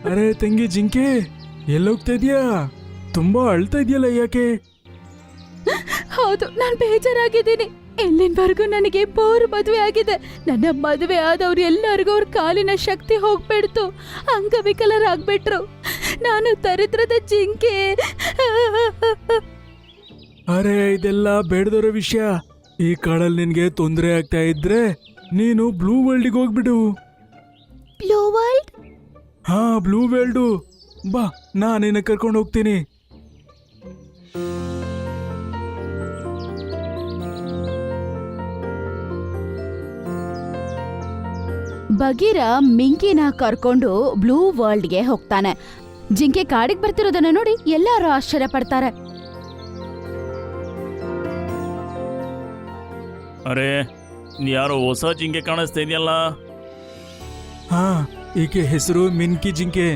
ಅರೆ ತಂಗಿ ಜಿಂಕೆ ಎಲ್ಲೋಗ್ತಾ ಇದೀಯಾ? ತುಂಬಾ ಅಳ್ತಾ ಇದೆಯಲ್ಲ, ಯಾಕೆ? ಹೌದು, ನಾನ್ ಬೇಜಾರಾಗಿದ್ದೀನಿ. ಇಲ್ಲಿನವರೆಗೂ ನನಗೆ 3 ಮದುವೆ ಆಗಿದೆ. ನನ್ನ ಮದುವೆ ಆದವ್ರು ಎಲ್ಲರಿಗೂ ಅವ್ರ ಕಾಲಿನ ಶಕ್ತಿ ಹೋಗ್ಬಿಡ್ತು, ಅಂಗವಿಕಲರಾಗ್ಬಿಟ್ರು. ನಾನು ದರಿದ್ರದ ಜಿಂಕೆ. ಅರೆ ಇದೆಲ್ಲ ಬೇಡದೋರ ವಿಷಯ. ಈ ಕಾಡಲ್ಲಿ ನಿನ್ಗೆ ತೊಂದರೆ ಆಗ್ತಾ ಇದ್ರೆ ನೀನು ಬ್ಲೂ ವರ್ಲ್ಡ್ಗೆ ಹೋಗ್ಬಿಡು. Blue world? ಹಾ, ಬ್ಲೂ ವರ್ಲ್ಡು. ಬಾ, ನಾನಿನ್ನ ಕರ್ಕೊಂಡು ಹೋಗ್ತೀನಿ. ಬಗೀರ ಮಿಂಕಿನ ಕರ್ಕೊಂಡು ಬ್ಲೂ ವರ್ಲ್ಡ್ಗೆ ಹೋಗ್ತಾನೆ. ಜಿಂಕೆ ಕಾಡಿಗೆ ಬರ್ತಿರೋದನ್ನ ನೋಡಿ ಎಲ್ಲರೂ ಆಶ್ಚರ್ಯ ಪಡ್ತಾರೆ. ಅರೆ ಯಾರೋ ಹೊಸ ಜಿಂಕೆ ಕಾಣಿಸ್ತಾ ಇದೆಯಲ್ಲ. ಹಾ, ಈಕೆ ಹೆಸರು ಮಿನ್ಕಿ ಜಿಂಕೆ.